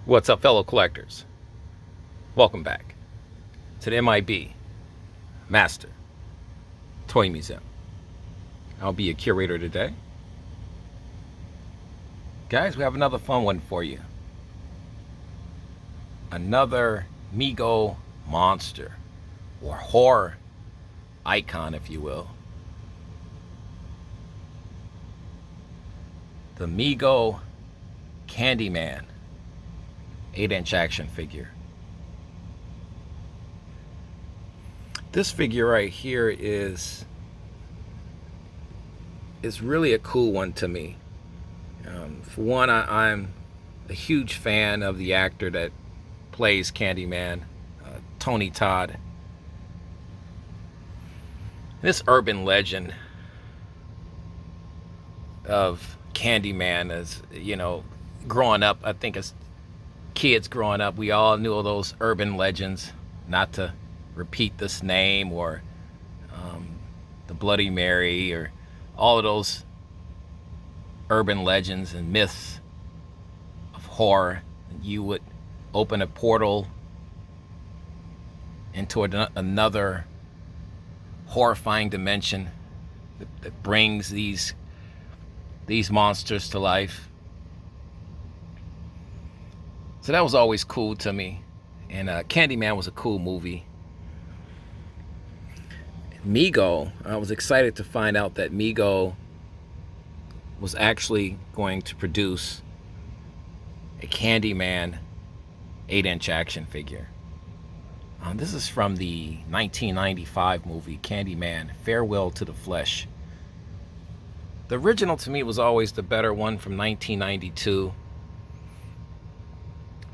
What's up, fellow collectors? Welcome back to the M.I.B. Master Toy Museum. I'll be your curator today. Guys, we have another fun one for you. Another Mego monster, or horror icon, if you will. The Mego Candyman 8-inch action figure. This figure right here is really a cool one to me. For one, I'm a huge fan of the actor that plays Candyman, TODD. This urban legend of Candyman is, growing up, I think as kids growing up, we all knew of those urban legends, not to repeat this name, or the Bloody Mary, or all of those urban legends and myths of horror. You would open a portal into another horrifying dimension that brings these monsters to life. So that was always cool to me. And Candyman was a cool movie. Mego, I was excited to find out that Mego was actually going to produce a Candyman 8-inch action figure. This is from the 1995 movie Candyman, Farewell to the Flesh. The original to me was always the better one from 1992.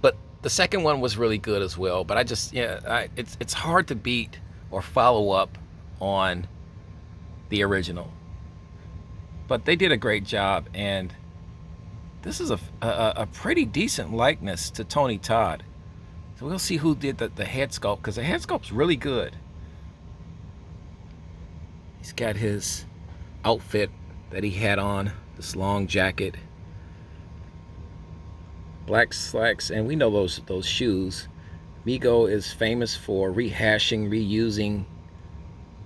But the second one was really good as well. But it's hard to beat or follow up on the original. But they did a great job, and this is a pretty decent likeness to Tony Todd. So we'll see who did the head sculpt, because the head sculpt's really good. He's got his outfit that he had on, this long jacket, black slacks, and we know those shoes. Mego is famous for rehashing, reusing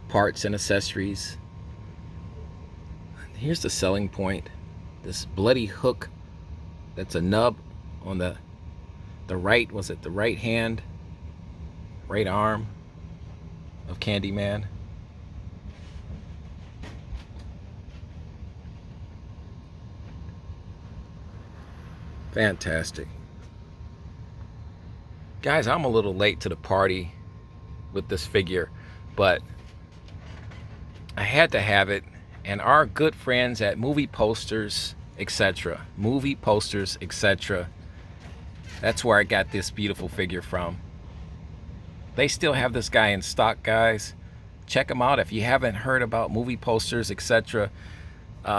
parts and accessories. Here's the selling point. This bloody hook that's a nub on the right, was it the right hand, right arm of Candyman. Fantastic. Guys, I'm a little late to the party with this figure, but I had to have it. And our good friends at Movie Posters, etc. Movie Posters, etc. That's where I got this beautiful figure from. They still have this guy in stock, guys. Check them out if you haven't heard about Movie Posters, etc.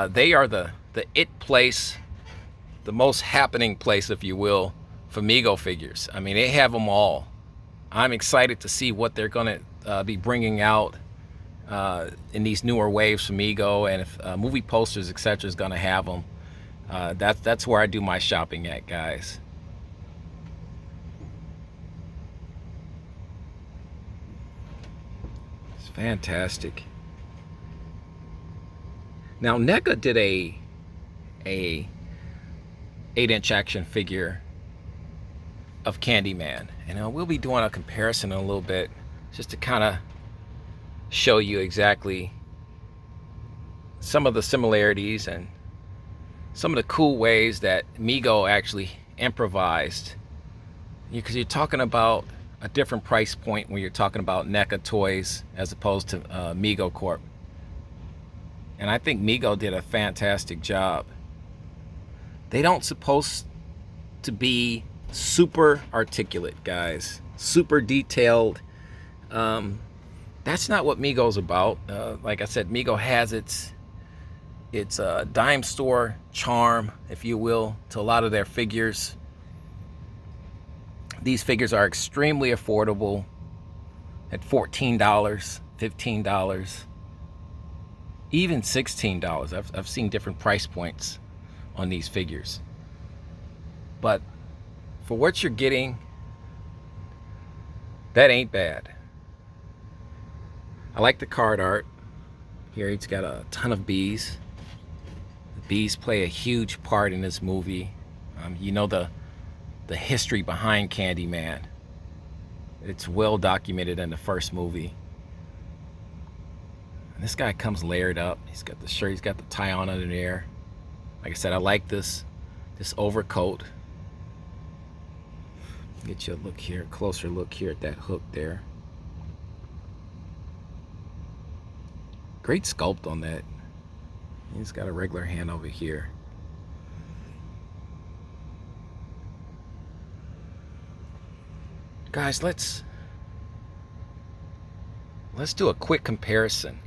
They are the it place, the most happening place, if you will, for Mego figures. I mean, they have them all. I'm excited to see what they're going to be bringing out in these newer waves from Mego, and if Movie Posters, etc. is going to have them. That's where I do my shopping at, guys. It's fantastic. Now NECA did a 8-inch action figure of Candyman, and we'll be doing a comparison in a little bit, just to kind of show you exactly some of the similarities and some of the cool ways that Mego actually improvised. Because you're talking about a different price point when you're talking about NECA toys as opposed to Mego Corp. And I think Mego did a fantastic job. They don't supposed to be super articulate, guys, super detailed. That's not what Mego's about. Like I said, Mego has its dime store charm, if you will, to a lot of their figures. These figures are extremely affordable at $14, $15, even $16. I've seen different price points on these figures. But For what you're getting, that ain't bad. I like the card art. Here he's got a ton of bees. The bees play a huge part in this movie. You know the history behind Candyman. It's well documented in the first movie. And this guy comes layered up. He's got the shirt, he's got the tie on under there. Like I said, I like this overcoat. Get you a look here, closer look here at that hook there. Great sculpt on that. He's got a regular hand over here. Guys, let's do a quick comparison.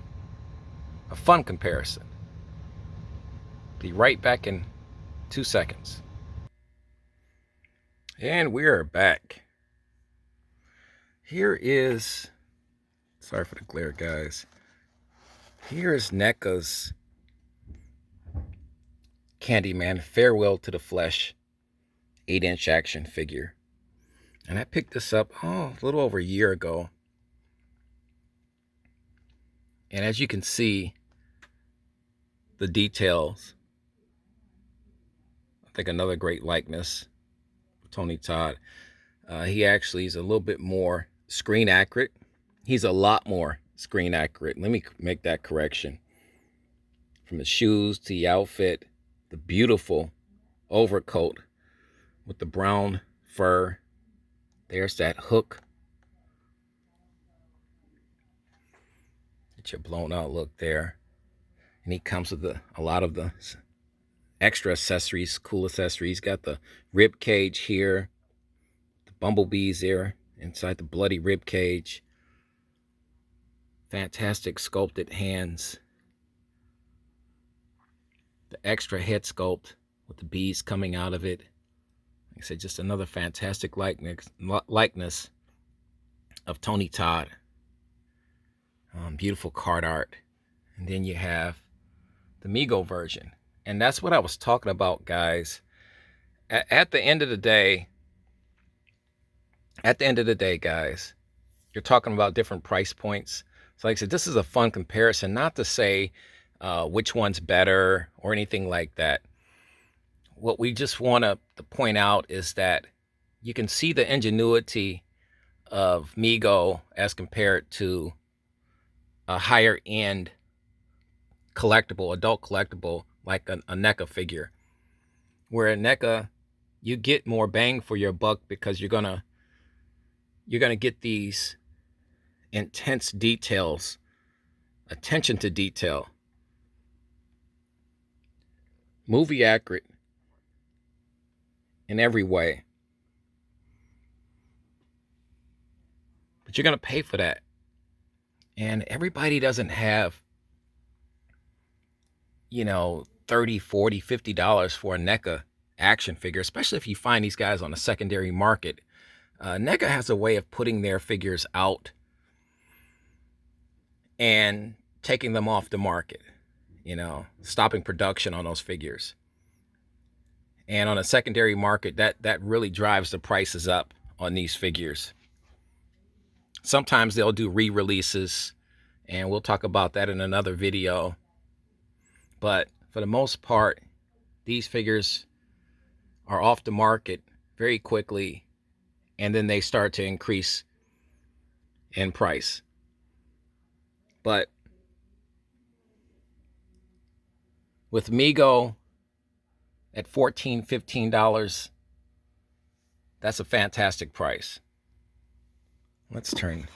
A fun comparison. Be right back in 2 seconds. And we are back. Here is, sorry for the glare, guys. Here is NECA's Candyman Farewell to the Flesh 8-inch action figure. And I picked this up a little over a year ago. And as you can see, the details, I think another great likeness, Tony Todd. He actually is a little bit more screen accurate. He's a lot more screen accurate. Let me make that correction. From the shoes to the outfit, the beautiful overcoat with the brown fur. There's that hook. Get your blown out look there. And he comes with a lot of the extra accessories, cool accessories. Got the rib cage here, the bumblebees there inside the bloody rib cage. Fantastic sculpted hands. The extra head sculpt with the bees coming out of it. Like I said, just another fantastic likeness of Tony Todd. Beautiful card art. And then you have the Mego version. And that's what I was talking about, guys. At the end of the day, guys, you're talking about different price points. So like I said, this is a fun comparison, not to say which one's better or anything like that. What we just want to point out is that you can see the ingenuity of Mego as compared to a higher end collectible, adult collectible, like a NECA figure. Where a NECA, you get more bang for your buck because you're gonna get these intense details, attention to detail, movie accurate in every way. But you're gonna pay for that. And everybody doesn't have, you know, $30, $40, $50 for a NECA action figure, especially if you find these guys on a secondary market. NECA has a way of putting their figures out and taking them off the market, you know, stopping production on those figures. And on a secondary market, that really drives the prices up on these figures. Sometimes they'll do re-releases, and we'll talk about that in another video. But for the most part, these figures are off the market very quickly, and then they start to increase in price. But with Mego at $14, $15, that's a fantastic price. Let's turn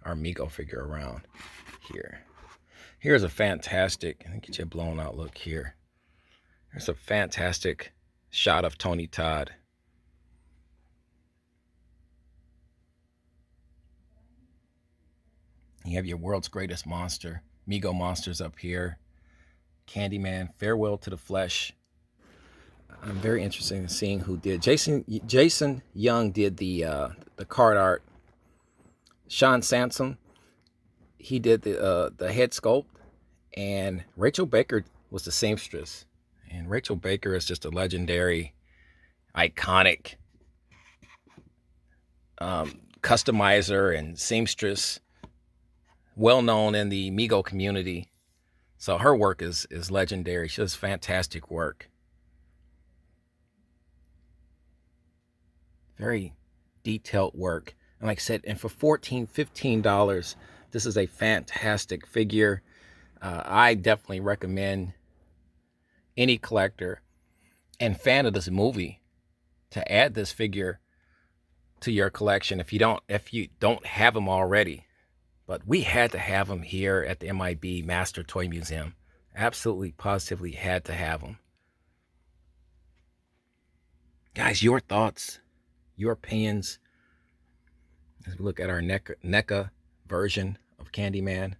our Mego figure around here. Here's a fantastic, let me get you a blown out look here. There's a fantastic shot of Tony Todd. You have your world's greatest monster, Mego monsters up here. Candyman, Farewell to the Flesh. I'm very interested in seeing who did. Jason Young did the card art. Sean Sansom, he did the head sculpt, and Rachel Baker was the seamstress. And Rachel Baker is just a legendary, iconic customizer and seamstress, well known in the Mego community. So her work is legendary. She does fantastic work. Very detailed work. And like I said, and for $14, $15, this is a fantastic figure. I definitely recommend any collector and fan of this movie to add this figure to your collection if you don't have them already. But we had to have them here at the M.I.B. Master Toy Museum. Absolutely, positively had to have them. Guys, your thoughts, your opinions as we look at our NECA version of Candyman.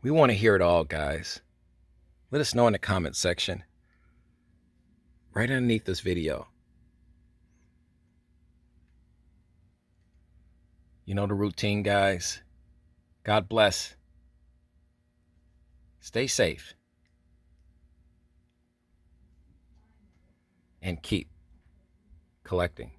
We want to hear it all, guys. Let us know in the comment section right underneath this video. You know the routine, guys. God bless. Stay safe. And keep collecting.